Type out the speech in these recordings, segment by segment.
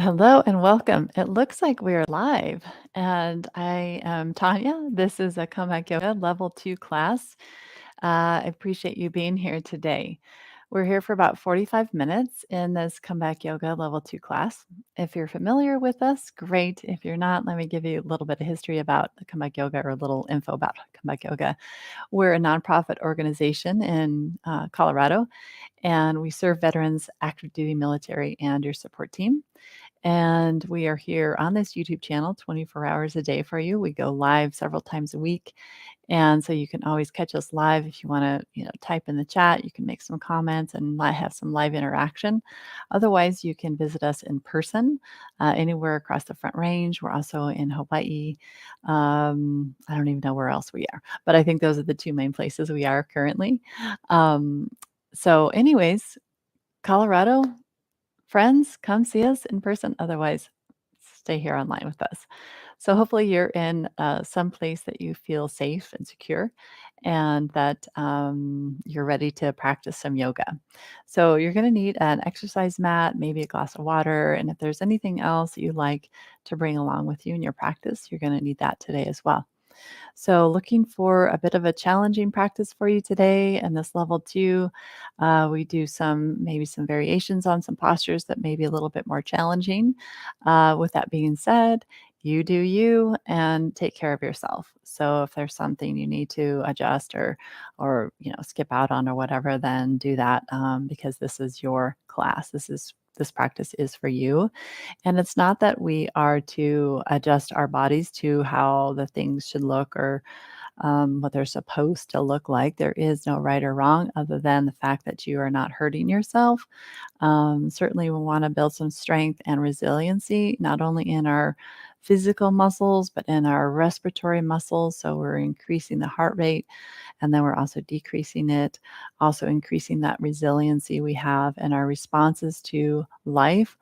Hello and welcome. It looks like we are live, and I am Tanya. This is a Comeback Yoga Level 2 class. I appreciate you being here today. We're here for about 45 minutes in this Comeback Yoga Level 2 class. If you're familiar with us, great. If you're not, let me give you a little bit of history about the Comeback Yoga or a little info about Comeback Yoga. We're a nonprofit organization in Colorado, and we serve veterans, active duty military, and your support team. And we are here on this YouTube channel 24 hours a day for you. We go live several times a week. And so you can always catch us live if you want to, type in the chat. You can make some comments and have some live interaction. Otherwise, you can visit us in person anywhere across the Front Range. We're also in Hawaii. I don't even know where else we are, but I think those are the two main places we are currently. Um, anyways, Colorado, friends, come see us in person. Otherwise, stay here online with us. So hopefully you're in some place that you feel safe and secure and that you're ready to practice some yoga. So you're going to need an exercise mat, maybe a glass of water. And if there's anything else that you like to bring along with you in your practice, you're going to need that today as well. So, looking for a bit of a challenging practice for you today. And this level 2, we do maybe some variations on some postures that may be a little bit more challenging. With that being said, you do you and take care of yourself. So if there's something you need to adjust or skip out on or whatever, then do that because this is your class. This practice is for you. And it's not that we are to adjust our bodies to how the things should look or what they're supposed to look like. There is no right or wrong other than the fact that you are not hurting yourself. Certainly, we want to build some strength and resiliency, not only in our physical muscles, but in our respiratory muscles. So we're increasing the heart rate and then we're also decreasing it, also increasing that resiliency we have and our responses to life,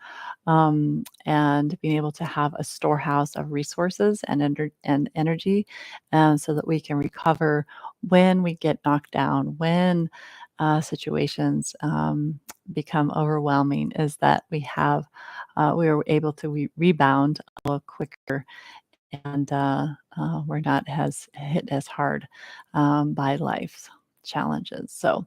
and being able to have a storehouse of resources and energy so that we can recover when we get knocked down, when situations become overwhelming, is that we are able to rebound a little quicker and we're not as hit as hard by life's challenges. So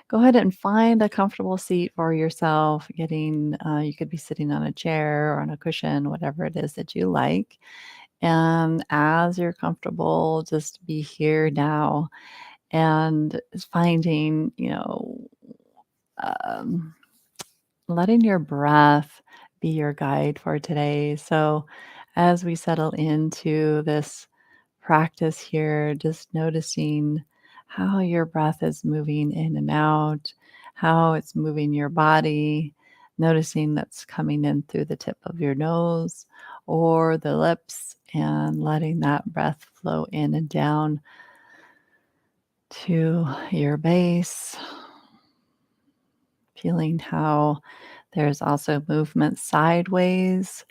go ahead and find a comfortable seat for yourself. You could be sitting on a chair or on a cushion, whatever it is that you like. And as you're comfortable, just be here now and finding, um, letting your breath be your guide for today. So, as we settle into this practice here, just noticing how your breath is moving in and out, how it's moving your body, noticing that's coming in through the tip of your nose or the lips, and letting that breath flow in and down to your base, feeling how there's also movement sideways.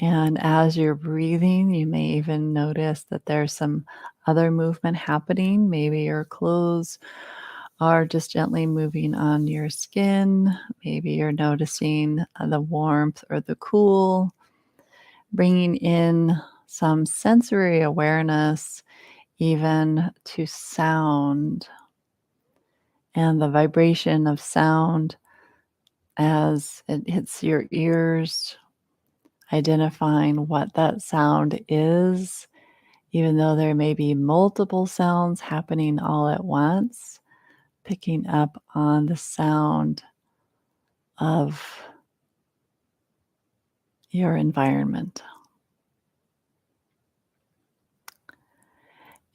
And as you're breathing, you may even notice that there's some other movement happening. Maybe your clothes are just gently moving on your skin. Maybe you're noticing the warmth or the cool, bringing in some sensory awareness, even to sound and the vibration of sound as it hits your ears, identifying what that sound is, even though there may be multiple sounds happening all at once, picking up on the sound of your environment.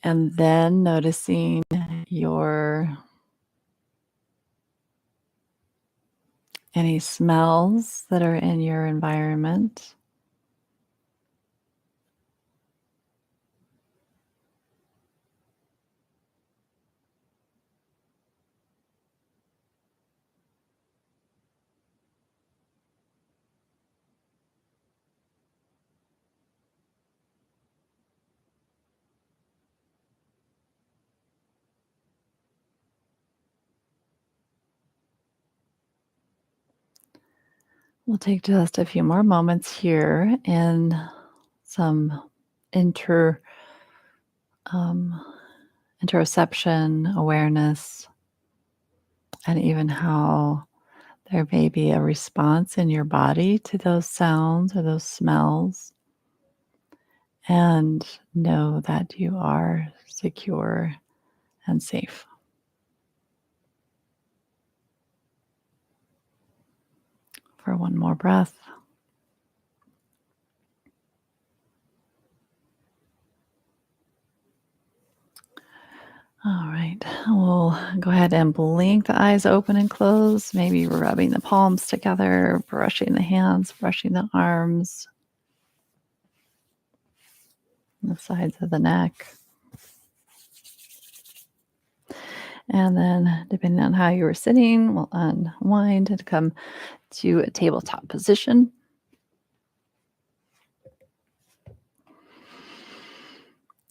And then noticing your any smells that are in your environment. We'll take just a few more moments here in some inter um, interoception awareness, and even how there may be a response in your body to those sounds or those smells. And know that you are secure and safe. For one more breath. All right. We'll go ahead and blink the eyes open and close, maybe rubbing the palms together, brushing the hands, brushing the arms, the sides of the neck. And then, depending on how you were sitting, we'll unwind and come to a tabletop position.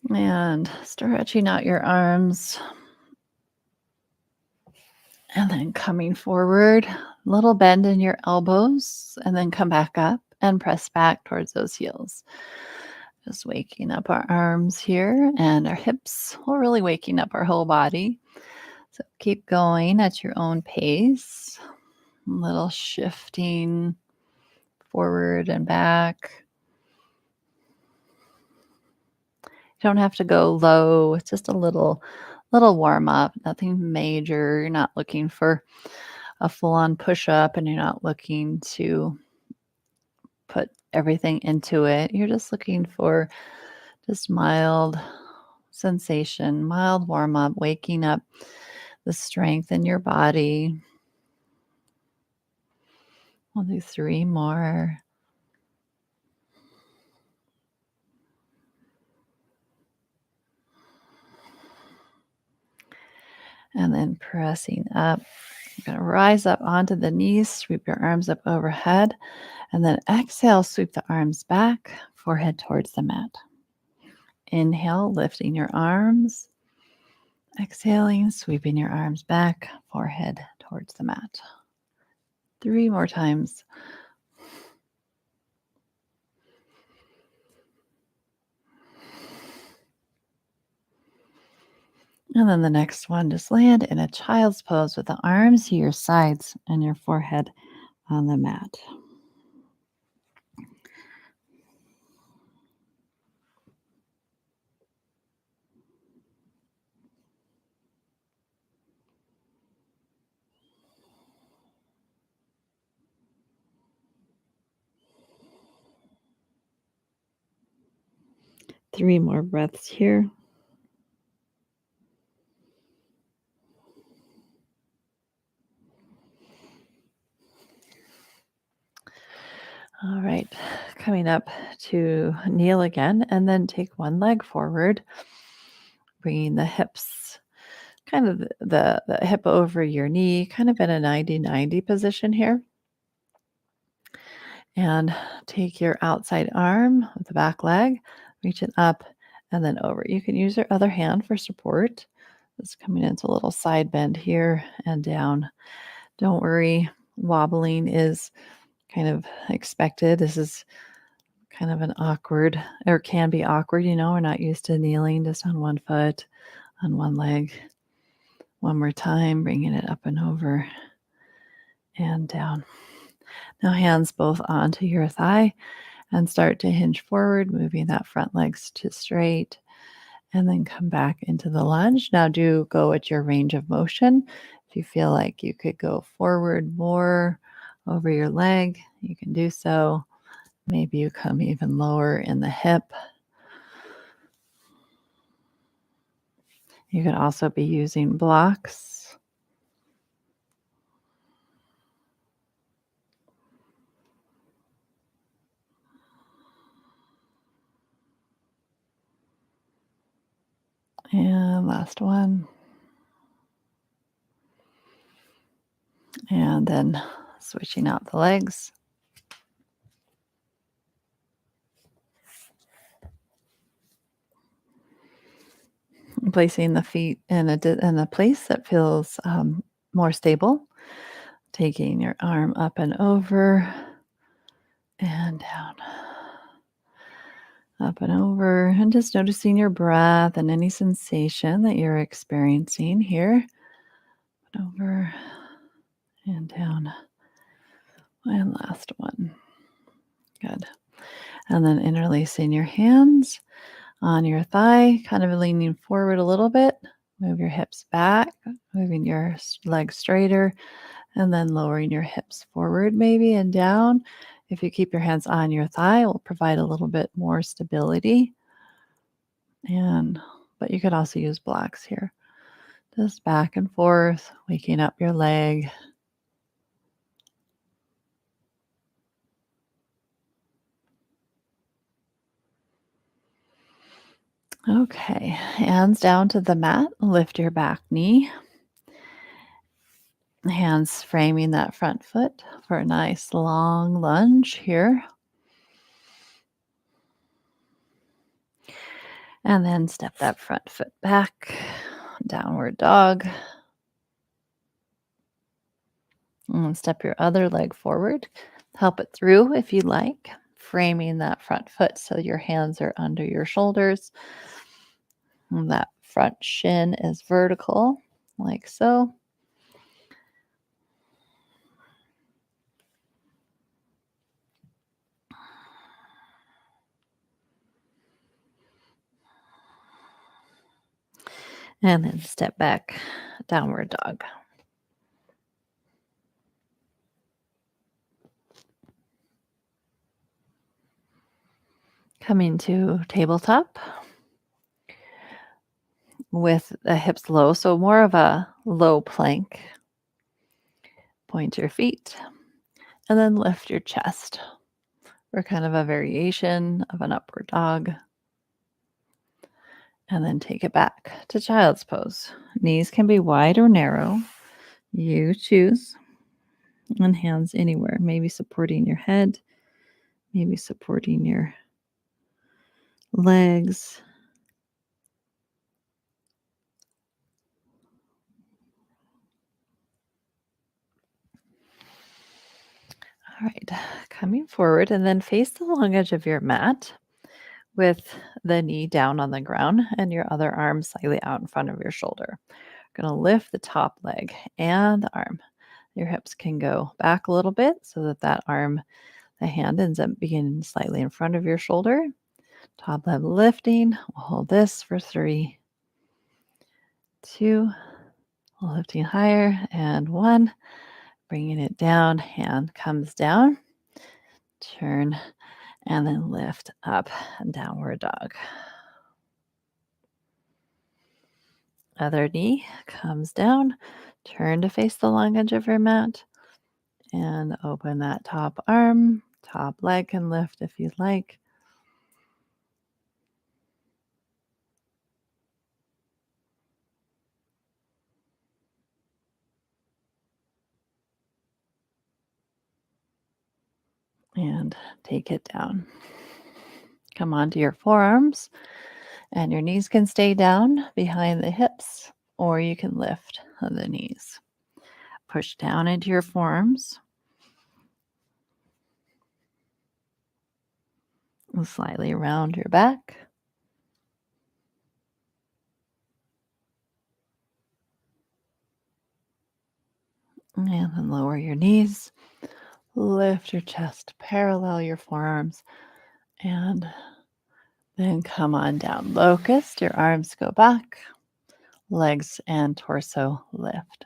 And stretching out your arms. And then coming forward, little bend in your elbows, and then come back up and press back towards those heels. Just waking up our arms here and our hips. We're really waking up our whole body. So keep going at your own pace. A little shifting forward and back. You don't have to go low. It's just a little warm up, nothing major. You're not looking for a full on push up, and you're not looking to put everything into it. You're just looking for just mild sensation, mild warm up, waking up the strength in your body. We'll do 3 more. And then pressing up. You're going to rise up onto the knees, sweep your arms up overhead, and then exhale, sweep the arms back, forehead towards the mat. Inhale, lifting your arms. Exhaling, sweeping your arms back, forehead towards the mat. 3 more times. And then the next one, just land in a child's pose with the arms to your sides and your forehead on the mat. Three more breaths here. All right, coming up to kneel again, and then take one leg forward, bringing the hips, kind of the hip over your knee, kind of in a 90-90 position here. And take your outside arm with the back leg, reach it up and then over. You can use your other hand for support. It's coming into a little side bend here and down. Don't worry, wobbling is kind of expected. This is kind of an awkward, or can be awkward, we're not used to kneeling just on one foot, on one leg. One more time, bringing it up and over and down. Now hands both onto your thigh and start to hinge forward, moving that front legs to straight, and then come back into the lunge. Now do go at your range of motion. If you feel like you could go forward more over your leg, you can do so. Maybe you come even lower in the hip. You can also be using blocks. And last one. And then switching out the legs. Placing the feet in a place that feels more stable. Taking your arm up and over, and down. Up and over, and just noticing your breath and any sensation that you're experiencing here. Over and down. And last one. Good. And then interlacing your hands on your thigh, kind of leaning forward a little bit. Move your hips back, moving your legs straighter, and then lowering your hips forward maybe and down. If you keep your hands on your thigh, it will provide a little bit more stability. But you could also use blocks here. Just back and forth, waking up your leg. Okay, hands down to the mat. Lift your back knee. Hands framing that front foot for a nice long lunge here. And then step that front foot back, downward dog. And step your other leg forward. Help it through if you like, framing that front foot so your hands are under your shoulders. And that front shin is vertical, like so. And then step back, downward dog. Coming to tabletop with the hips low, so more of a low plank. Point your feet and then lift your chest for kind of a variation of an upward dog. And then take it back to child's pose. Knees can be wide or narrow. You choose. And hands anywhere, maybe supporting your head, maybe supporting your legs. All right, coming forward and then face the long edge of your mat with the knee down on the ground and your other arm slightly out in front of your shoulder. Going to lift the top leg and the arm. Your hips can go back a little bit so that that arm, the hand ends up being slightly in front of your shoulder. Top leg lifting. We'll hold this for 3, 2, lifting higher, and 1. Bringing it down. Hand comes down. Turn and then lift up and downward dog. Other knee comes down. Turn to face the long edge of your mat and open that top arm. Top leg can lift if you'd like. And take it down. Come onto your forearms, and your knees can stay down behind the hips, or you can lift the knees. Push down into your forearms. And slightly around your back. And then lower your knees. Lift your chest, parallel your forearms, and then come on down. Locust, your arms go back, legs and torso lift.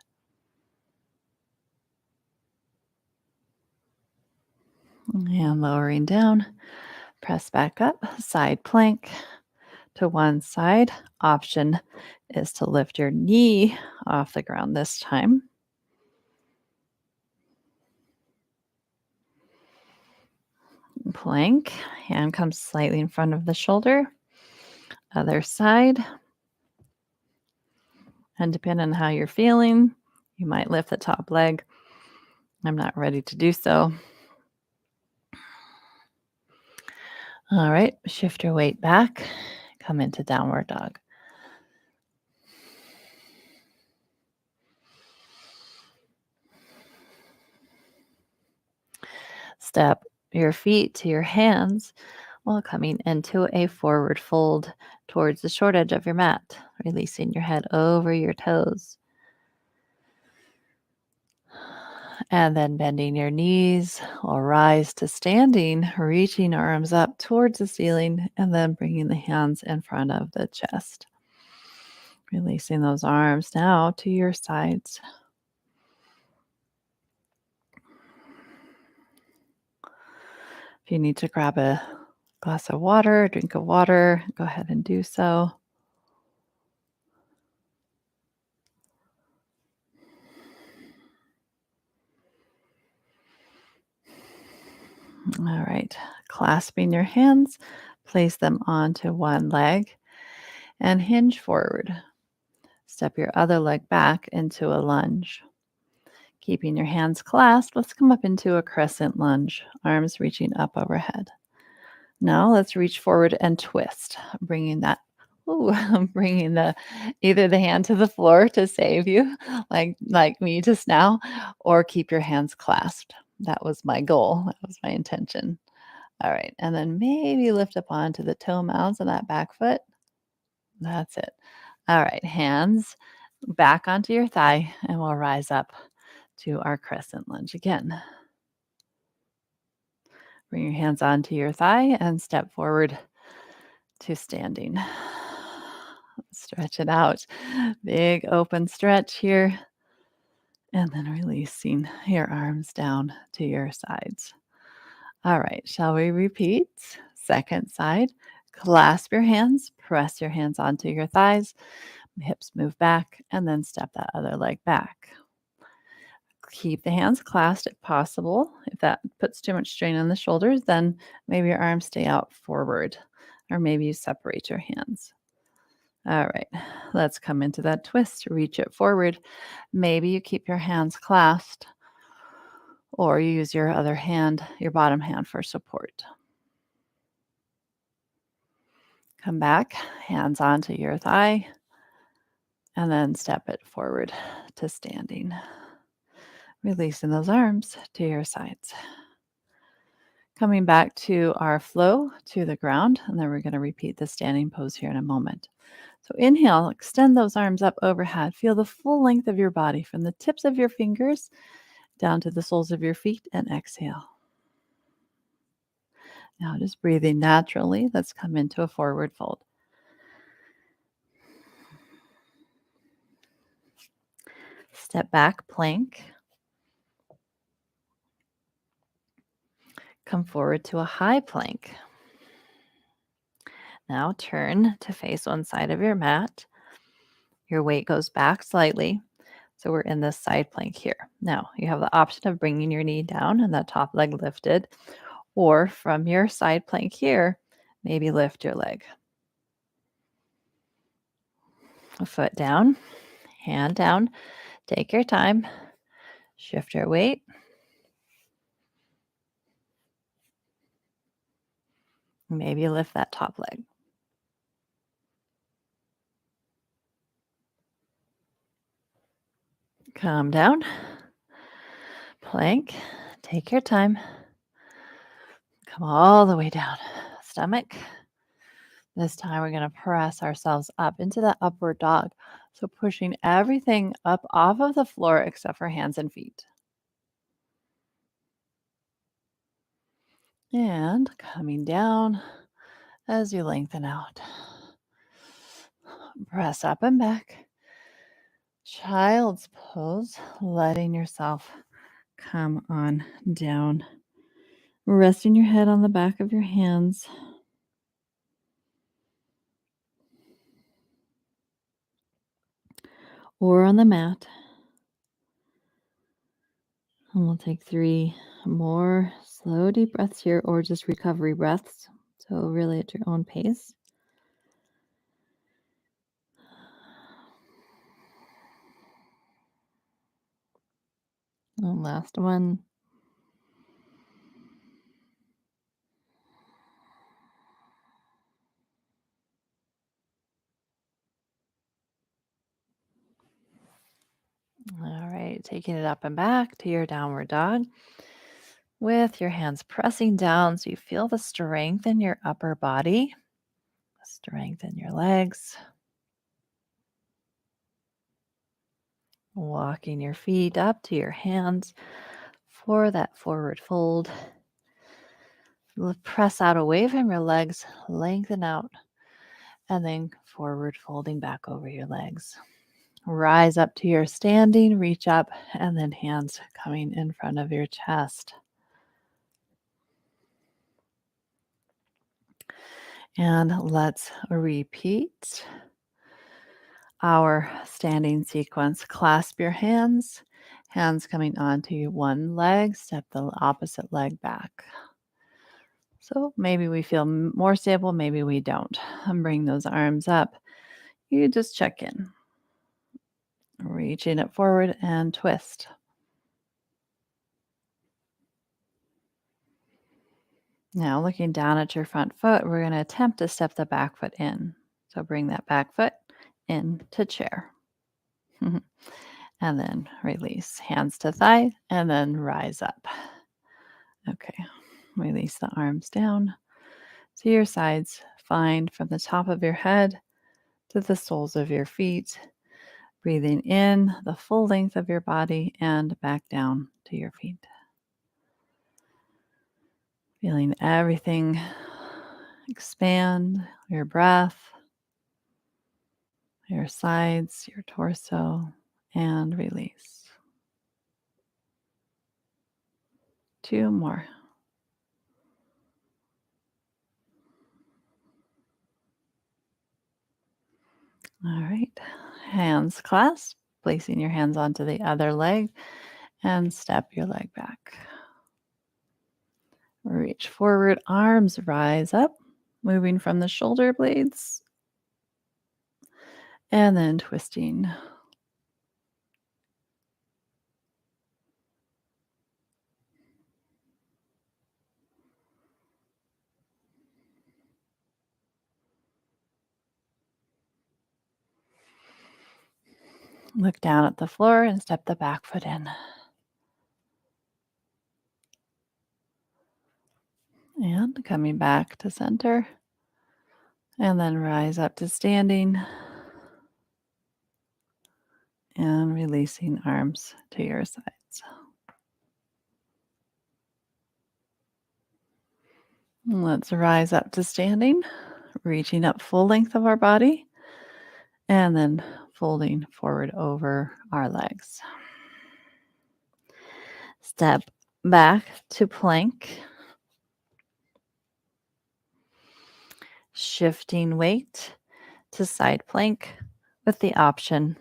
And lowering down, press back up, side plank to one side. Option is to lift your knee off the ground this time. Plank, hand comes slightly in front of the shoulder. Other side. And depending on how you're feeling, you might lift the top leg. I'm not ready to do so. All right, shift your weight back. Come into downward dog. Step your feet to your hands while coming into a forward fold towards the short edge of your mat, releasing your head over your toes. And then bending your knees or rise to standing, reaching arms up towards the ceiling, and then bringing the hands in front of the chest. Releasing those arms now to your sides. If you need to grab a glass of water, a drink of water, go ahead and do so. All right. Clasping your hands, place them onto one leg and hinge forward. Step your other leg back into a lunge. Keeping your hands clasped, let's come up into a crescent lunge, arms reaching up overhead. Now let's reach forward and twist, bringing that, ooh, bringing the either the hand to the floor to save you, like me just now, or keep your hands clasped. That was my goal. That was my intention. All right, and then maybe lift up onto the toe mounds on that back foot. That's it. All right, hands back onto your thigh, and we'll rise up to our crescent lunge again. Bring your hands onto your thigh and step forward to standing. Stretch it out. Big open stretch here. And then releasing your arms down to your sides. All right, shall we repeat? Second side. Clasp your hands, press your hands onto your thighs, hips move back, and then step that other leg back. Keep the hands clasped if possible. If that puts too much strain on the shoulders, then maybe your arms stay out forward, or maybe you separate your hands. All right, let's come into that twist. Reach it forward. Maybe you keep your hands clasped, or you use your other hand, your bottom hand, for support. Come back, hands onto your thigh, and then step it forward to standing. Releasing those arms to your sides. Coming back to our flow to the ground, and then we're going to repeat the standing pose here in a moment. So inhale, extend those arms up overhead. Feel the full length of your body from the tips of your fingers down to the soles of your feet, and exhale. Now just breathing naturally, let's come into a forward fold. Step back, plank. Come forward to a high plank. Now turn to face one side of your mat. Your weight goes back slightly. So we're in this side plank here. Now you have the option of bringing your knee down and that top leg lifted, or from your side plank here, maybe lift your leg. A foot down, hand down. Take your time. Shift your weight. Maybe lift that top leg. Calm down. Plank. Take your time. Come all the way down. Stomach. This time we're going to press ourselves up into that upward dog. So pushing everything up off of the floor except for hands and feet. And coming down as you lengthen out. Press up and back. Child's pose, letting yourself come on down. Resting your head on the back of your hands. Or on the mat. And we'll take 3 more slow, deep breaths here, or just recovery breaths. So, really at your own pace. And last one. All right, taking it up and back to your downward dog. with your hands pressing down so you feel the strength in your upper body, strength in your legs. Walking your feet up to your hands for that forward fold. Press out away from your legs, lengthen out, and then forward folding back over your legs. Rise up to your standing, reach up, and then hands coming in front of your chest. And let's repeat our standing sequence. Clasp your hands, hands coming onto one leg, step the opposite leg back. So maybe we feel more stable, maybe we don't. And bring those arms up. You just check in. Reaching it forward and twist. Now looking down at your front foot, we're going to attempt to step the back foot in. So bring that back foot into chair. And then release. Hands to thigh and then rise up. Okay. Release the arms down to your sides. Find from the top of your head to the soles of your feet. Breathing in the full length of your body and back down to your feet. Feeling everything expand, your breath, your sides, your torso, and release. 2 more. All right. Hands clasped, placing your hands onto the other leg and step your leg back. Reach forward, arms rise up, moving from the shoulder blades and then twisting. Look down at the floor and step the back foot in. And coming back to center. And then rise up to standing. And releasing arms to your sides. Let's rise up to standing, reaching up full length of our body, and then folding forward over our legs. Step back to plank. Shifting weight to side plank with the option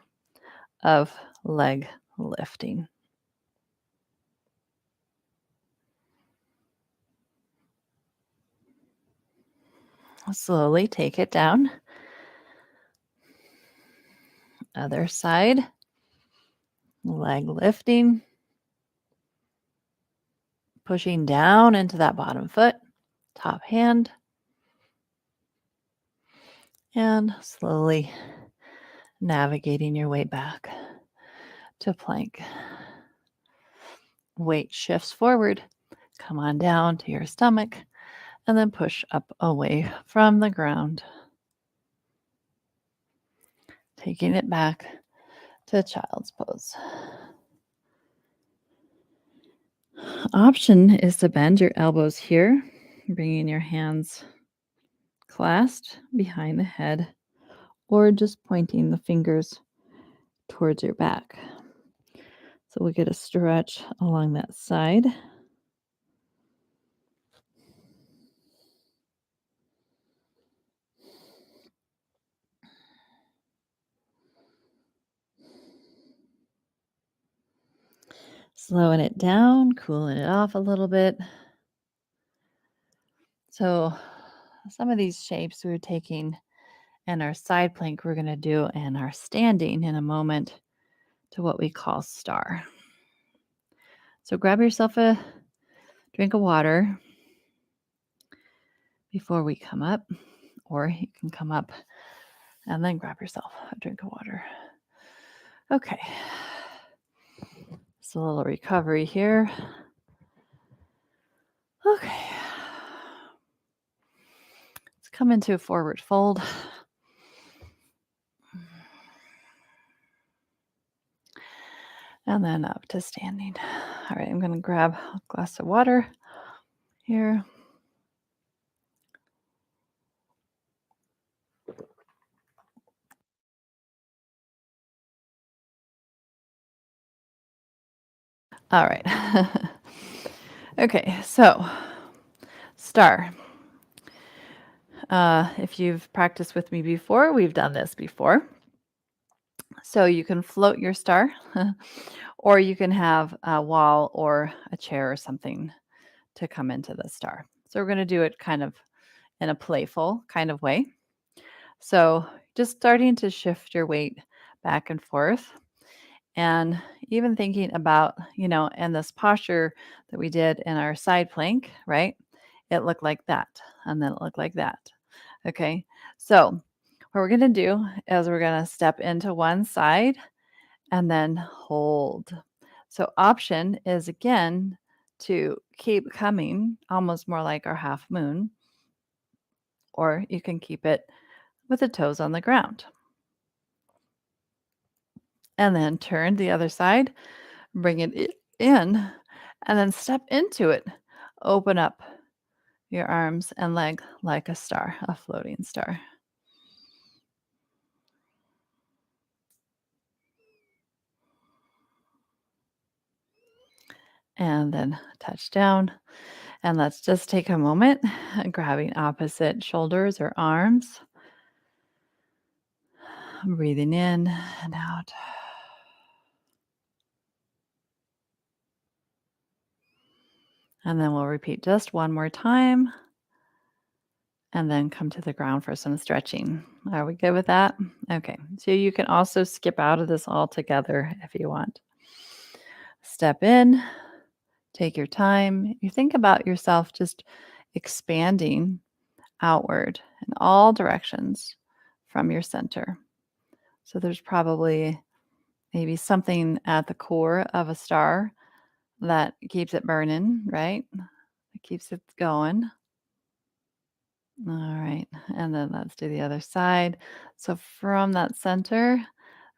of leg lifting. Slowly take it down. Other side. Leg lifting. Pushing down into that bottom foot. Top hand. And slowly navigating your way back to plank. Weight shifts forward. Come on down to your stomach and then push up away from the ground. Taking it back to child's pose. Option is to bend your elbows here, bringing your hands clasped behind the head, or just pointing the fingers towards your back. So we'll get a stretch along that side. Slowing it down, cooling it off a little bit. So some of these shapes we're taking and our side plank we're going to do and our standing in a moment to what we call star. So grab yourself a drink of water before we come up, or you can come up and then grab yourself a drink of water. Okay. So a little recovery here. come into a forward fold. And then up to standing. All right, I'm going to grab a glass of water here. All right. Okay, so star. If you've practiced with me before, we've done this before. So you can float your star, or you can have a wall or a chair or something to come into the star. So we're going to do it kind of in a playful kind of way. So just starting to shift your weight back and forth. And even thinking about, in this posture that we did in our side plank, right? It looked like that. And then it looked like that. Okay. So what we're going to do is we're going to step into one side and then hold. So option is again to keep coming, almost more like our half moon, or you can keep it with the toes on the ground. And then turn the other side, bring it in, and then step into it. Open up your arms and leg like a star, a floating star. And then touch down. And let's just take a moment, grabbing opposite shoulders or arms. Breathing in and out. And then we'll repeat just one more time. And then come to the ground for some stretching. Are we good with that? Okay. So you can also skip out of this altogether if you want. Step in, take your time. You think about yourself just expanding outward in all directions from your center. So there's probably maybe something at the core of a star that keeps it burning, right? It keeps it going. All right. And then let's do the other side. So from that center,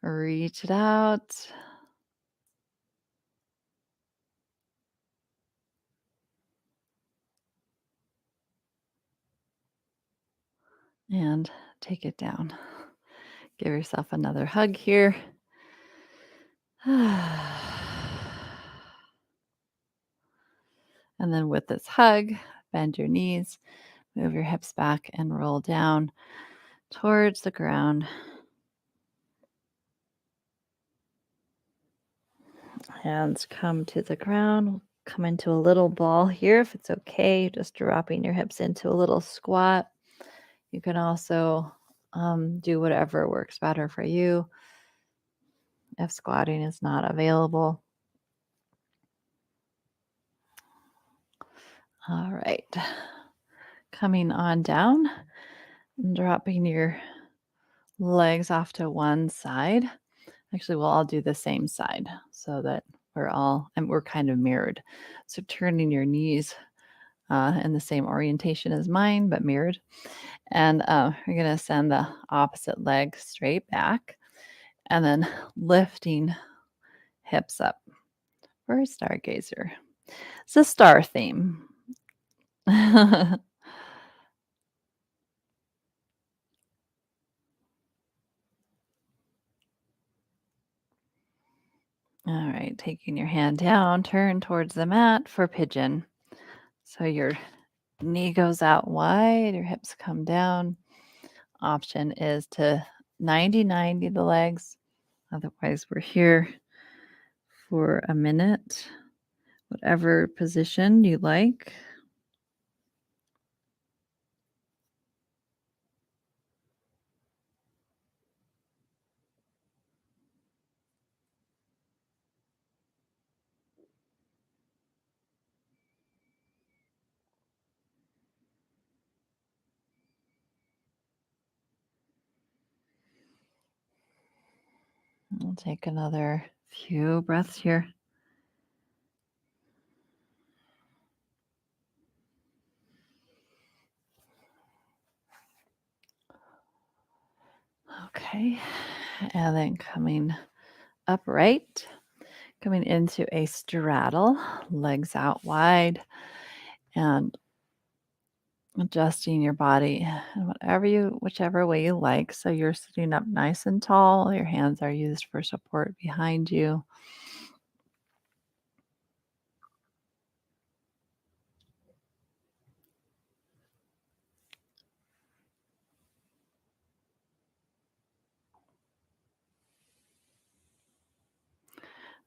reach it out. And take it down. Give yourself another hug here. And then with this hug, bend your knees, move your hips back, and roll down towards the ground. Hands come to the ground. Come into a little ball here if it's okay. Just dropping your hips into a little squat. You can also do whatever works better for you if squatting is not available. All right. Coming on down, dropping your legs off to one side. Actually, we'll all do the same side so that we're kind of mirrored. So turning your knees in the same orientation as mine, but mirrored. And you're going to send the opposite leg straight back and then lifting hips up for a stargazer. It's a star theme. All right, taking your hand down, turn towards the mat for pigeon. So your knee goes out wide, your hips come down. Option is to 90-90 the legs. Otherwise, we're here for a minute, whatever position you like. We'll take another few breaths here. Okay. And then coming upright, coming into a straddle, legs out wide, and adjusting your body in whichever way you like. So you're sitting up nice and tall. Your hands are used for support behind you.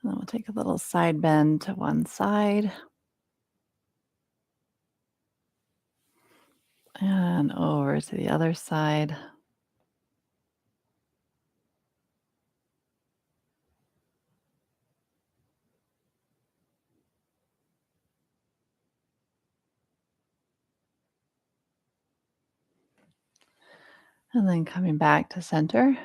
And then we'll take a little side bend to one side and over to the other side. And then coming back to center.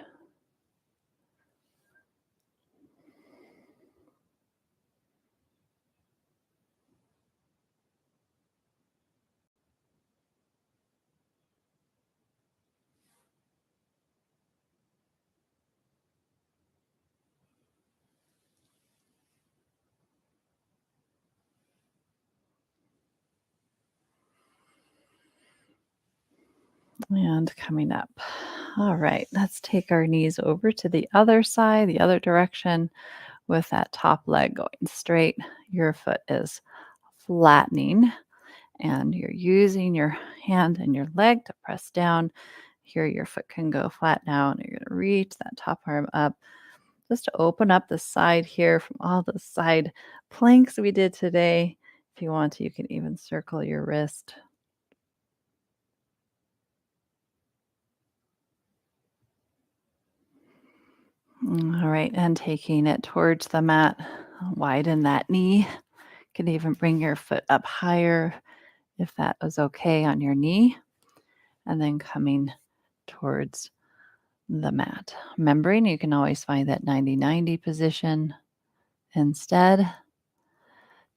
And coming up. All right, let's take our knees over to the other side, the other direction, with that top leg going straight. Your foot is flattening, and you're using your hand and your leg to press down. Here, your foot can go flat now, and you're going to reach that top arm up just to open up the side here from all the side planks we did today. If you want to, you can even circle your wrist. All right, and taking it towards the mat, widen that knee. You can even bring your foot up higher if that was okay on your knee, and then coming towards the mat. Remembering you can always find that 90-90 position instead,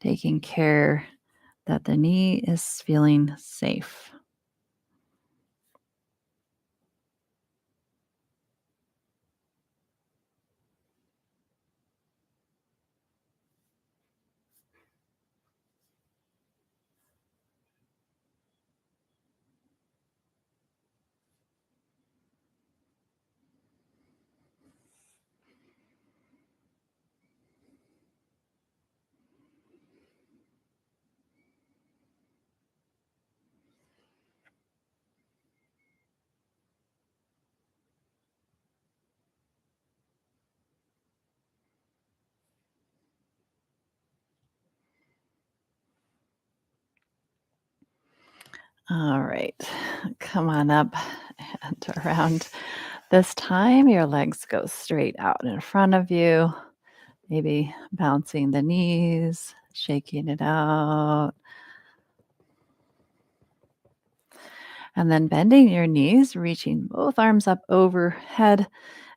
taking care that the knee is feeling safe. All right, come on up and around. This time, your legs go straight out in front of you, maybe bouncing the knees, shaking it out, and then bending your knees, reaching both arms up overhead,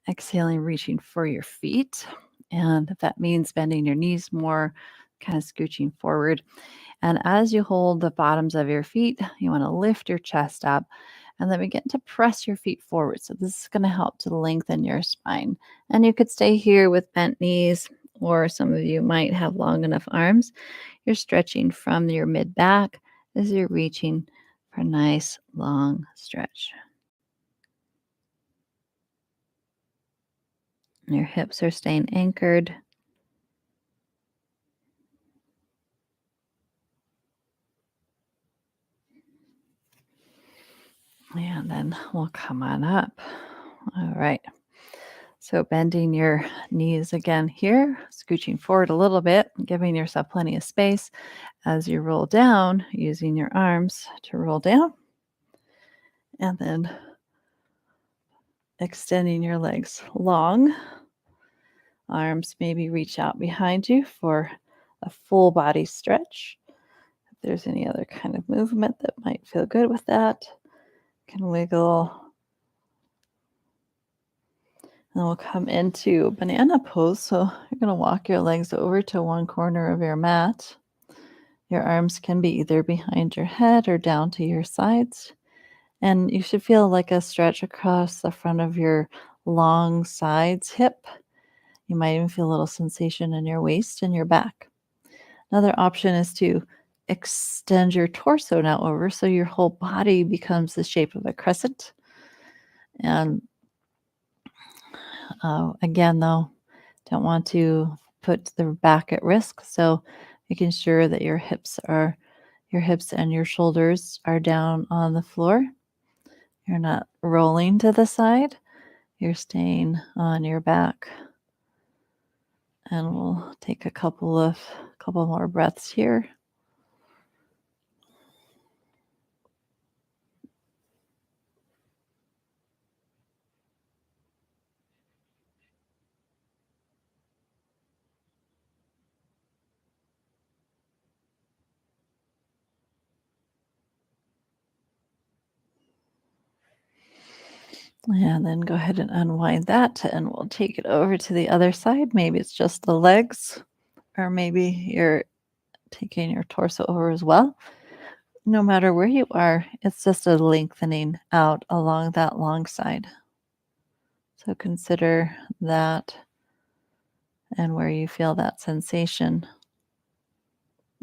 exhaling, reaching for your feet. And if that means bending your knees more, kind of scooching forward. And as you hold the bottoms of your feet, you want to lift your chest up and then begin to press your feet forward. So this is going to help to lengthen your spine. And you could stay here with bent knees, or some of you might have long enough arms. You're stretching from your mid back as you're reaching for a nice long stretch. Your hips are staying anchored. And then we'll come on up. All right. So bending your knees again here, scooching forward a little bit, giving yourself plenty of space as you roll down, using your arms to roll down. And then extending your legs long. Arms maybe reach out behind you for a full body stretch. If there's any other kind of movement that might feel good with that, can wiggle. And we'll come into banana pose. So you're going to walk your legs over to one corner of your mat. Your arms can be either behind your head or down to your sides. And you should feel like a stretch across the front of your long sides hip. You might even feel a little sensation in your waist and your back. Another option is to extend your torso now over so your whole body becomes the shape of a crescent. And again, though, don't want to put the back at risk. So making sure that your hips and your shoulders are down on the floor. You're not rolling to the side. You're staying on your back. And we'll take a couple more breaths here. And then go ahead and unwind that, and we'll take it over to the other side. Maybe it's just the legs, or maybe you're taking your torso over as well. No matter where you are, it's just a lengthening out along that long side. So consider that and where you feel that sensation.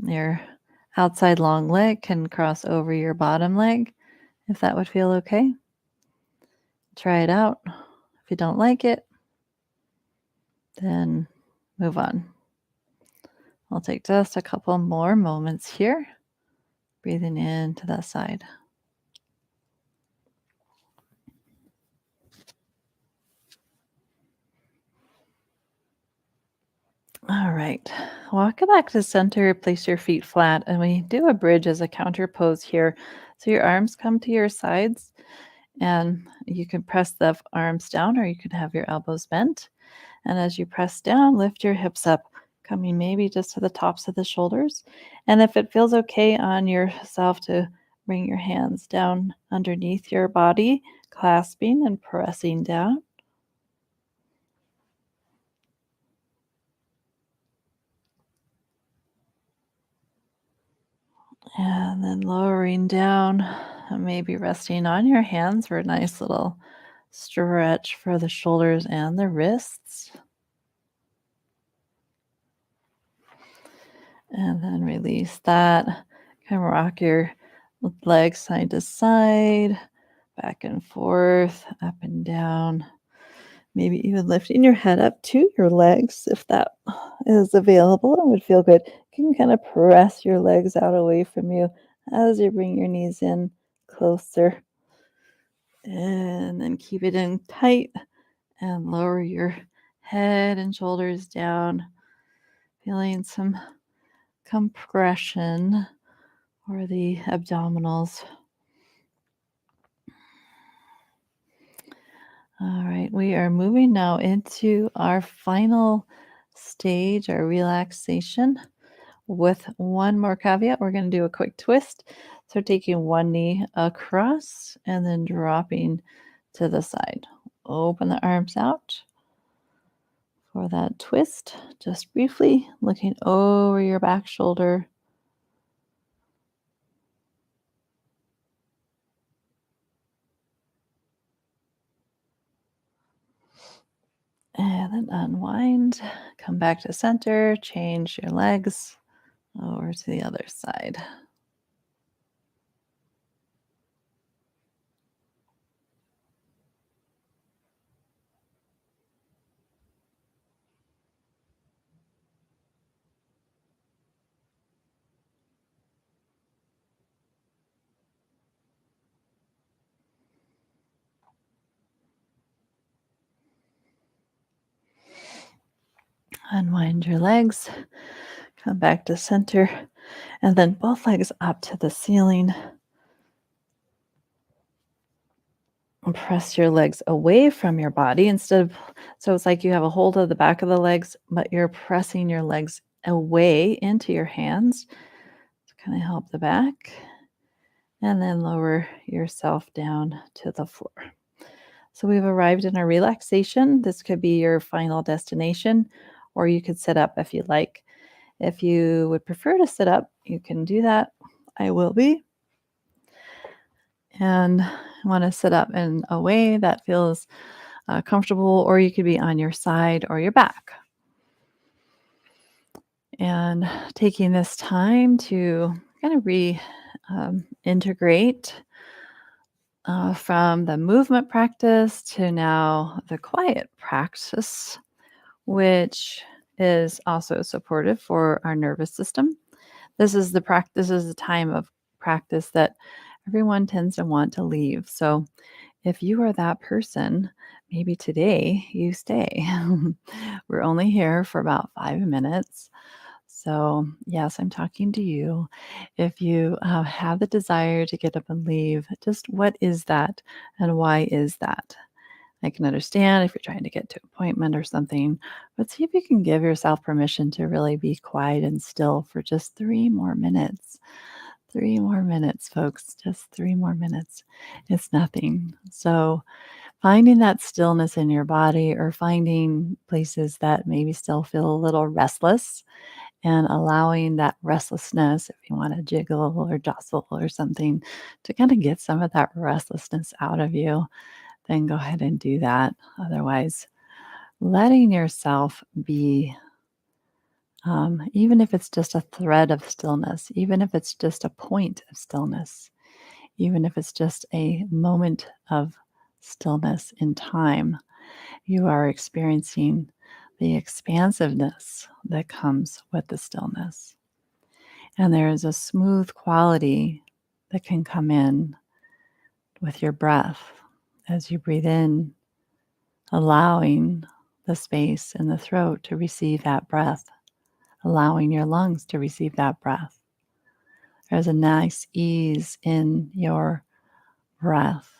Your outside long leg can cross over your bottom leg, if that would feel okay. Try it out. If you don't like it, then move on. I'll take just a couple more moments here, breathing into that side. All right. Walk it back to center, place your feet flat, and we do a bridge as a counter pose here. So your arms come to your sides, and you can press the arms down or you can have your elbows bent. And as you press down, lift your hips up, coming maybe just to the tops of the shoulders. And if it feels okay on yourself to bring your hands down underneath your body, clasping and pressing down. And then lowering down, and maybe resting on your hands for a nice little stretch for the shoulders and the wrists. And then release that. Kind of rock your legs side to side, back and forth, up and down. Maybe even lifting your head up to your legs if that is available and would feel good. You can kind of press your legs out away from you as you bring your knees in closer. And then keep it in tight and lower your head and shoulders down, feeling some compression or the abdominals. All right, we are moving now into our final stage, our relaxation, with one more caveat. We're going to do a quick twist. So taking one knee across and then dropping to the side. Open the arms out for that twist, just briefly looking over your back shoulder. And then unwind, come back to center, change your legs over to the other side. Unwind your legs, come back to center, and then both legs up to the ceiling. And press your legs away from your body instead of, so it's like you have a hold of the back of the legs, but you're pressing your legs away into your hands to kind of help the back. And then lower yourself down to the floor. So we've arrived in our relaxation. This could be your final destination, or you could sit up if you like. If you would prefer to sit up, you can do that. I will be. And I want to sit up in a way that feels comfortable, or you could be on your side or your back. And taking this time to kind of integrate from the movement practice to now the quiet practice, which is also supportive for our nervous system. This is the time of practice that everyone tends to want to leave. So if you are that person, maybe today you stay. We're only here for about 5 minutes. So, yes, I'm talking to you. If you have the desire to get up and leave, just what is that and why is that? I can understand if you're trying to get to an appointment or something, but see if you can give yourself permission to really be quiet and still for just 3 more minutes. 3 more minutes, folks, just 3 more minutes. It's nothing. So, finding that stillness in your body or finding places that maybe still feel a little restless and allowing that restlessness, if you want to jiggle or jostle or something, to kind of get some of that restlessness out of you, then go ahead and do that. Otherwise, letting yourself be, even if it's just a thread of stillness, even if it's just a point of stillness, even if it's just a moment of stillness in time, you are experiencing the expansiveness that comes with the stillness. And there is a smooth quality that can come in with your breath as you breathe in, allowing the space in the throat to receive that breath, allowing your lungs to receive that breath. There's a nice ease in your breath,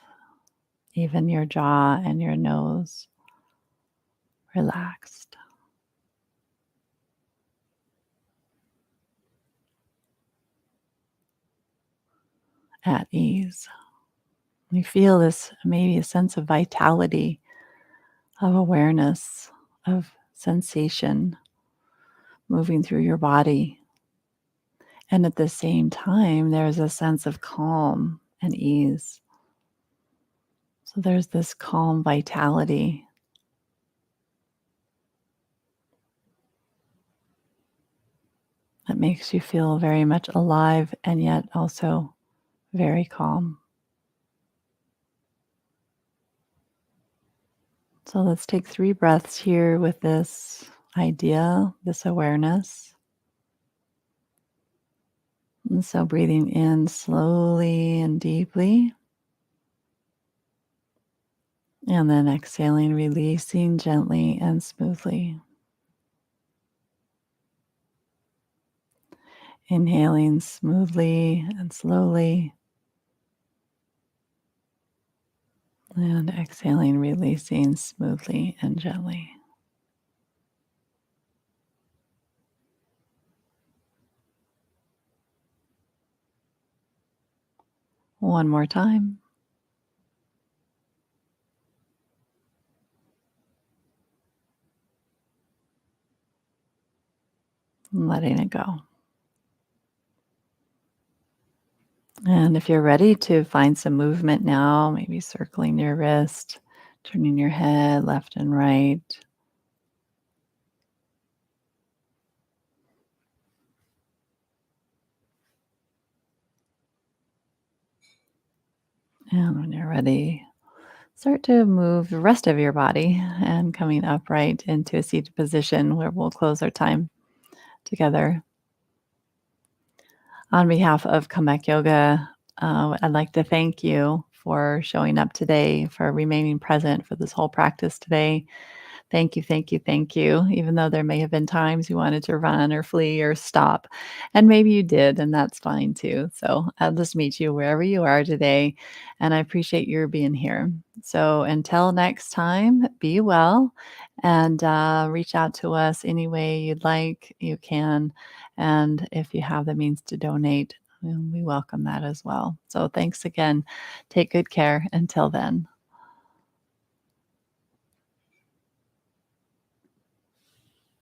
even your jaw and your nose relaxed, at ease. You feel this maybe a sense of vitality, of awareness, of sensation moving through your body. And at the same time, there's a sense of calm and ease. So there's this calm vitality that makes you feel very much alive and yet also very calm. So let's take 3 breaths here with this idea, this awareness. And so breathing in slowly and deeply, and then exhaling, releasing gently and smoothly. Inhaling smoothly and slowly, and exhaling, releasing smoothly and gently. One more time. Letting it go. And if you're ready to find some movement now, maybe circling your wrist, turning your head left and right. And when you're ready, start to move the rest of your body and coming upright into a seated position where we'll close our time together. On behalf of Comeback Yoga, I'd like to thank you for showing up today, for remaining present for this whole practice today. Thank you, thank you, thank you. Even though there may have been times you wanted to run or flee or stop, and maybe you did, and that's fine too. So I'll just meet you wherever you are today, and I appreciate your being here. So until next time, be well, and reach out to us any way you'd like. You can, and if you have the means to donate, we welcome that as well. So thanks again. Take good care. Until then.